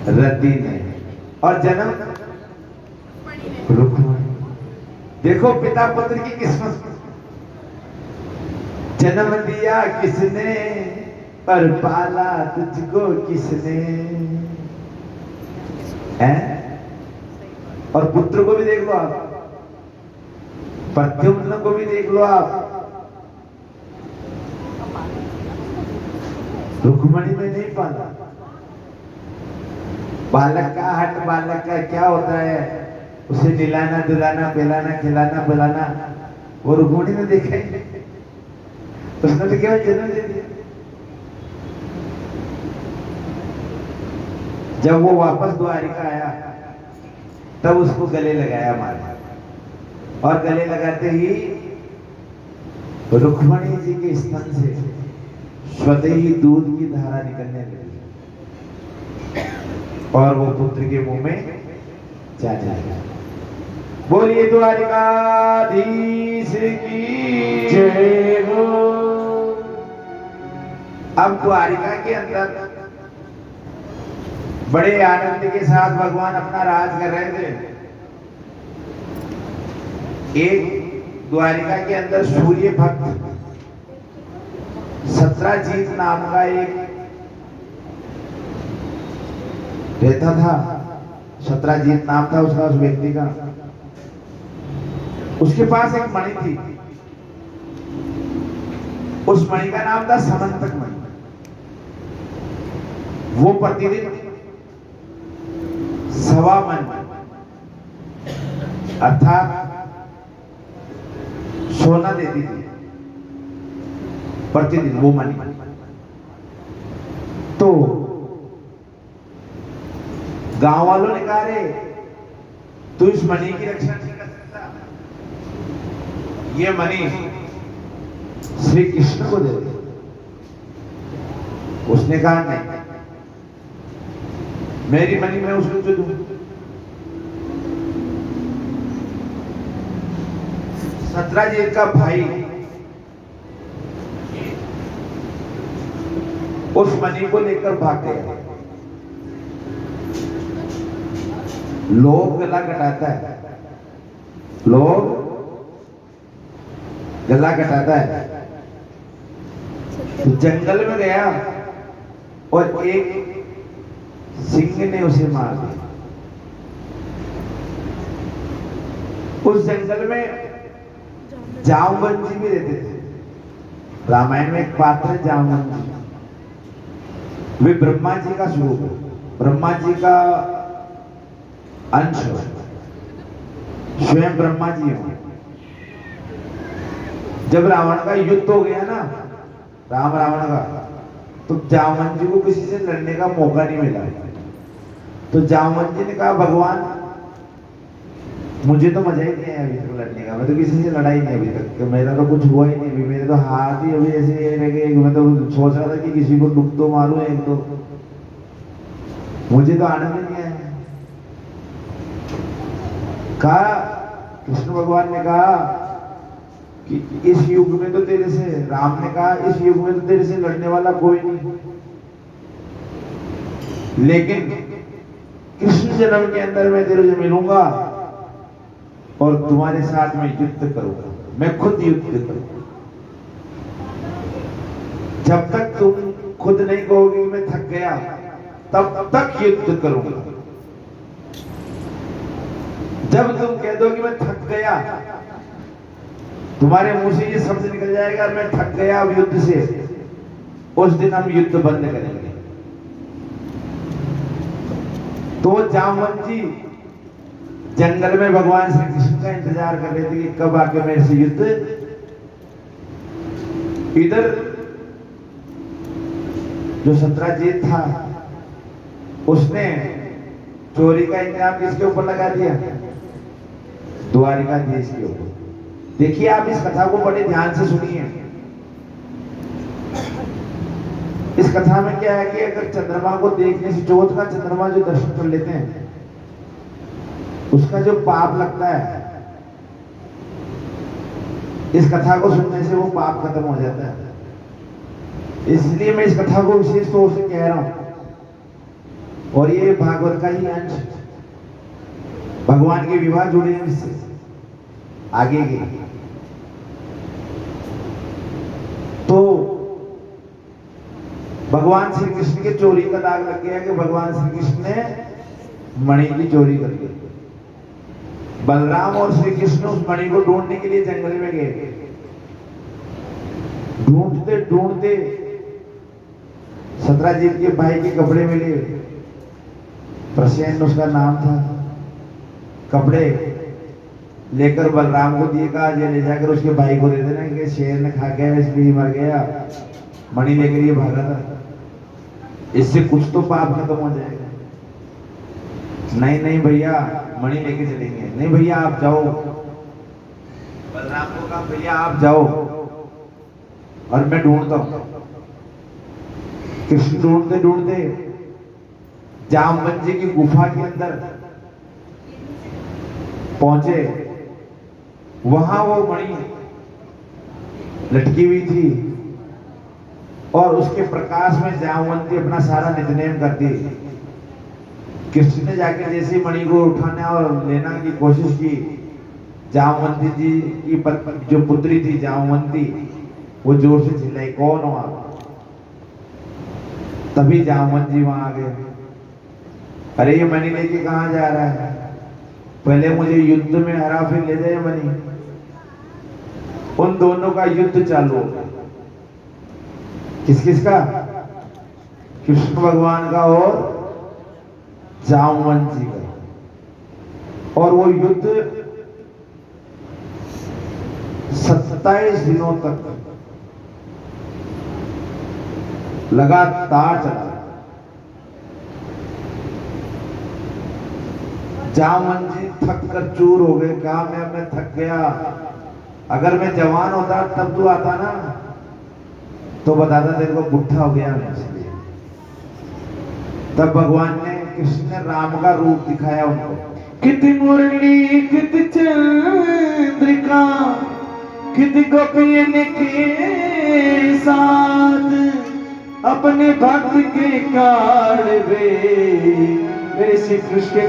रति ने, और जन्म रुक्मणी। देखो पिता पुत्र की किस्मत, जन्म दिया किसने पर पाला तुझको किसने है। और पुत्र को भी देख लो आप, प्रद्युम्न को भी देख लो आप, रुक्मणी में नहीं पाला। बालक का हट, बालक का क्या होता है, उसे दिलाना दुलाना पिलाना खिलाना बुलाना, वो रुक्मणी ने देखा ही नहीं। उसने तो केवल जन्म दे दिया। जब वो वापस द्वारिका आया तब उसको गले लगाया मारा, और गले लगाते ही रुक्मणी जी के स्तन से स्वतः ही दूध की धारा निकलने लगी, और वो पुत्र के मुंह में जा जाएगा। बोलिए द्वारिकाधीश की जय हो। अब द्वारिका के अंदर बड़े आनंद के साथ भगवान अपना राज कर रहे थे। एक द्वारिका के अंदर सूर्य भक्त सत्रजीत नाम का एक रहता था। सत्रजीत नाम था उसका, उस व्यक्ति का। उसके पास एक मणि थी, उस मणि का नाम था समंतक मणि। वो प्रतिदिन 1.25 मन अर्थात सोना देती थी प्रतिदिन वो मणि। तो गांव वालों ने कहा, रे तू इस मणि की रक्षा नहीं कर सकता, ये मणि श्री कृष्ण को दे दे। उसने कहा नहीं, मेरी मणि मैं उसको क्यों दूं। सत्रजीत का भाई उस मणि को लेकर भाग गया। लोग गला कटाता है, लोग गला कटाता है। तो जंगल में गया और एक सिंह ने उसे मार दिया। उस जंगल में जामवंत जी भी रहते थे। रामायण में एक पात्र है जामवंत जी, वे ब्रह्मा जी का स्वरूप है, ब्रह्मा जी का अंश है, स्वयं ब्रह्मा जी हो। जब रावण का युद्ध हो गया ना, राम रावण का, तो जामवंत जी को किसी से लड़ने का मौका नहीं मिला। तो जामवंत जी ने कहा, भगवान मुझे तो मजा ही नहीं है अभी तक लड़ने का, मैं तो किसी से लड़ाई नहीं अभी तक, तो मेरा तो कुछ हुआ ही नहीं अभी, मेरे तो हाथ ही अभी ऐसे लगे। मैं तो सोच रहा था कि किसी को डुब तो मारूं एक तो, मुझे तो आनंद नहीं आया। कहा, कृष्ण भगवान ने कहा कि इस युग में तो तेरे से, राम ने कहा इस युग में तो तेरे से लड़ने वाला कोई नहीं, लेकिन कृष्ण जन्म के अंदर मैं तेरे से मिलूंगा और तुम्हारे साथ में युद्ध करूंगा, मैं खुद युद्ध करूंगा। जब तक तुम खुद नहीं कहोगे कि मैं थक गया, तब तक युद्ध करूंगा। जब तुम कह दो कि मैं थक गया, तुम्हारे मुंह से ये शब्द निकल जाएगा, मैं थक गया अब युद्ध से, उस दिन हम युद्ध बंद करेंगे। तो जामवंत जी जंगल में भगवान श्री कृष्ण का इंतजार कर रहे थे कि कब आके मेरे से युद्ध। इधर जो सत्रजीत था उसने चोरी का इंतजाम किसके ऊपर लगा दिया, द्वारिकाधीश के ऊपर। देखिए आप इस कथा को बड़े ध्यान से सुनिए। इस कथा में क्या है कि अगर चंद्रमा को देखने से, चौथ का चंद्रमा जो दर्शन कर लेते हैं, उसका जो पाप लगता है, इस कथा को सुनने से वो पाप खत्म हो जाता है। इसलिए मैं इस कथा को विशेष तौर से कह रहा हूं और ये भागवत का ही अंश, भगवान के विवाह जुड़े हैं इससे आगे के। तो भगवान श्री कृष्ण के चोरी का दाग लग गया कि भगवान श्री कृष्ण ने मणि की चोरी कर ली। बलराम और श्री कृष्ण उस मणि को ढूंढने के लिए जंगल में गए। ढूंढते ढूंढते सत्राजीत के भाई के कपड़े मिले, प्रसेन उसका नाम था। कपड़े लेकर बलराम को दिए, कहा ये ले जाकर उसके भाई को दे देना कि शेर ने खा गया इसलिए मर गया, मणि लेकर ये भागा था, इससे कुछ तो पाप खत्म हो जाएगा। नहीं नहीं भैया मणि लेके चलेंगे। नहीं भैया आप जाओ। बलराम को कहा भैया आप जाओ और मैं ढूंढता हूं। कृष्ण ढूंढते ढूंढते जामवंत जी की गुफा के अंदर पहुंचे। वहां वो मणि लटकी हुई थी और उसके प्रकाश में जामवंती अपना सारा नित्यनेम करती। कृष्ण ने जाकर जैसे मणि को उठाना और लेना की कोशिश की, जामवंती जी की जो पुत्री थी जामवंती, वो जोर से चिल्लाई कौन हो आप। तभी जामवंत जी वहां आ गए। अरे ये मणि लेके कहां जा रहा है, पहले मुझे युद्ध में हरा फिर ले जाए मणि। उन दोनों का युद्ध चालू हो गया। किस किस का? कृष्ण भगवान का और जामवंत जी का। और वो युद्ध 27 दिनों तक लगातार चला। जामवंत जी थक कर चूर हो गए। कहा मैं थक गया, अगर मैं जवान होता तब तू आता ना तो बताता तेरे को बुढ़ा हो गया मैं इसलिए। तब भगवान ने कृष्ण ने राम का रूप दिखाया उनको। किति मुरली किति चंद्रिका किति गोपियन के साथ, अपने भक्त के काढ़वे मेरे श्री कृष्ण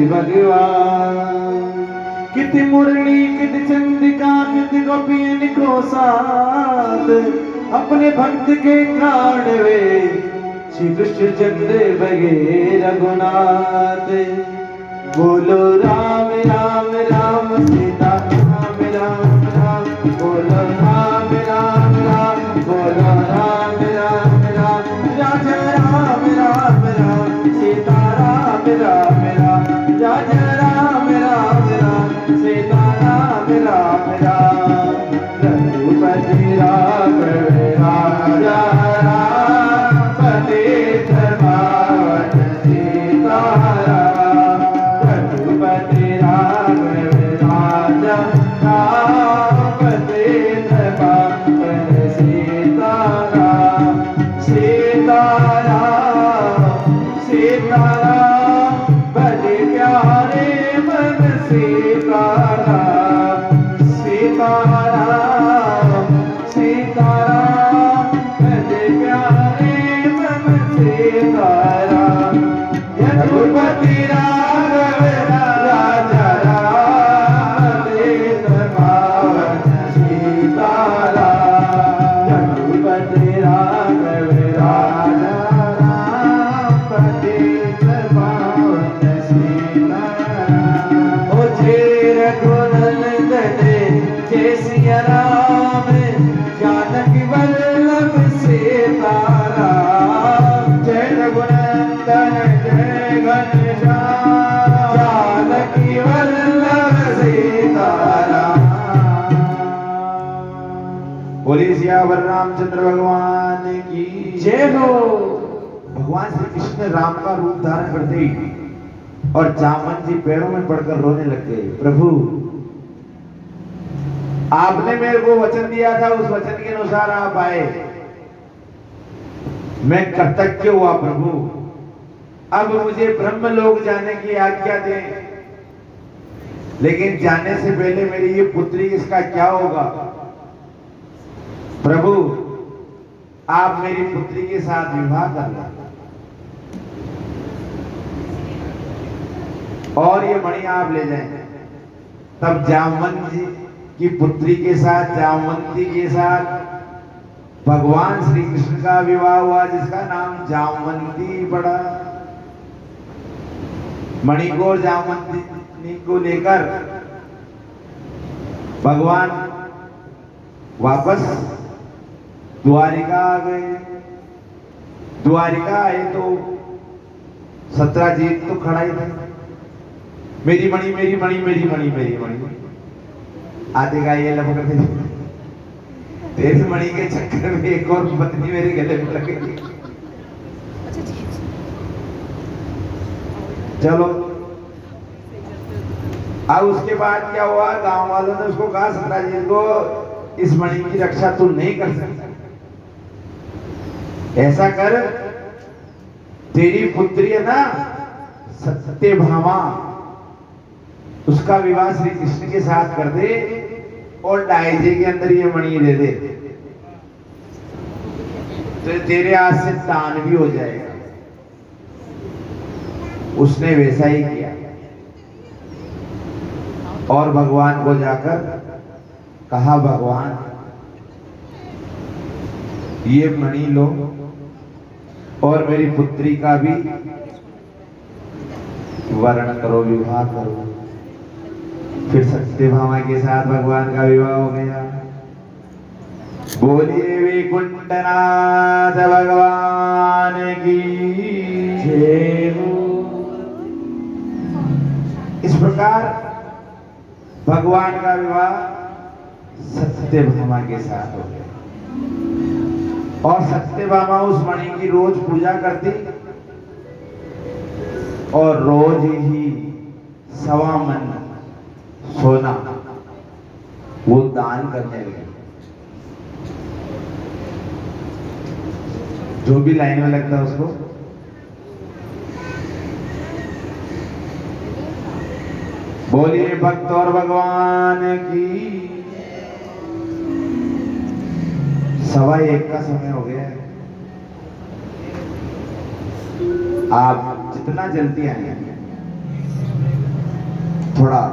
भगवान। किति मुरली किति चंद्रिका किति गोपियन को साथ, अपने भक्त के काढ़वे श्री कृष्ण चंद्र बगे रघुनाथ। बोलो राम राम राम सीता राम राम राम, बोलो राम राम राम, बोलो राम राम राम, राजा राम राम राम, सीता राम राम राम, राजा राम राम राम, सीता राम राम राम। रघुपति राम राजा राम पतित पावन सीताराम। रघुपति राम राजा राम पतित पावन सीताराम। सीताराम सीताराम बड़े प्यारे मन सीताराम। सीताराम सीताराम बड़े प्यारे मन सीताराम। रघुपति राघव राजा राम पतित पावन सीताराम। रघुपति राघव राजा राम पतित पावन सीताराम। ओ जय रघुनंदन जय सिया राम, जानकी वल्लभ सीताराम। जय रघुनंदन जय घनश्याम, जानकी वल्लभ सीताराम। बोलिए सियावर रामचंद्र भगवान की जय हो। भगवान श्री कृष्ण ने राम का रूप धारण करते ही और जामवंत जी पैरों में पड़कर रोने लग गए। प्रभु आपने मेरे को वचन दिया था, उस वचन के अनुसार आप आए, मैं कृतज्ञ हुआ प्रभु। अब मुझे ब्रह्मलोक जाने की आज्ञा दें, लेकिन जाने से पहले मेरी ये पुत्री इसका क्या होगा। प्रभु आप मेरी पुत्री के साथ विवाह कर लें। और ये मणि आप ले जाएं। तब जामवंत जी की पुत्री के साथ, जामवंती के साथ भगवान श्री कृष्ण का विवाह हुआ, जिसका नाम जामवंती पड़ा। मणि को और जामवंती को लेकर भगवान वापस द्वारिका आ गए। द्वारिका आए तो सत्यजीत तो खड़ा ही था, मेरी मणि मेरी मणि मेरी मणि मेरी मणि। आते का ये लग तेरी मणि के चक्कर में एक और पत्नी मेरे गले में लग गई। चलो अब उसके बाद क्या हुआ, गांव वालों ने उसको कहा सत्यजीत को इस मणि की रक्षा तू नहीं कर सकता, ऐसा कर तेरी पुत्री है ना सत्यभामा, उसका विवाह श्री कृष्ण के साथ कर दे और डायजे के अंदर ये मणि दे दे, तो तेरे हाथ से दान भी हो जाएगा। उसने वैसा ही किया और भगवान को जाकर कहा, भगवान ये मणि लो और मेरी पुत्री का भी वर्ण करो, विवाह करो। फिर सत्यभामा के साथ भगवान का विवाह हो गया। बोलिए वैकुंठनाथ भगवान की जय हो। इस प्रकार भगवान का विवाह सत्यभामा के साथ हो गया और सत्यभामा उस मणि की रोज पूजा करती और रोज ही 1.25 मन सोना वो दान करने लगे। जो भी लाइन में लगता है उसको बोलिए भक्त और भगवान की। 1:15 का समय हो गया है। आप जितना जल्दी आए थोड़ा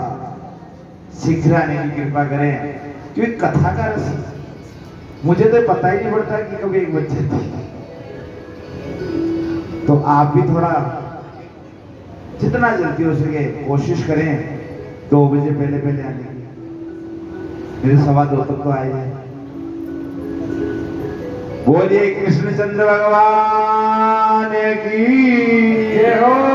शीघ्र आने की कृपा करें, क्योंकि कथा का रस मुझे तो पता ही नहीं पड़ता कि कभी एक बच्चे थे। तो आप भी थोड़ा जितना जल्दी हो सके कोशिश करें 2 बजे पहले पहले आने की। मेरे 2:15 तक तो आए हैं। बोलिए कृष्णचंद्र भगवान की।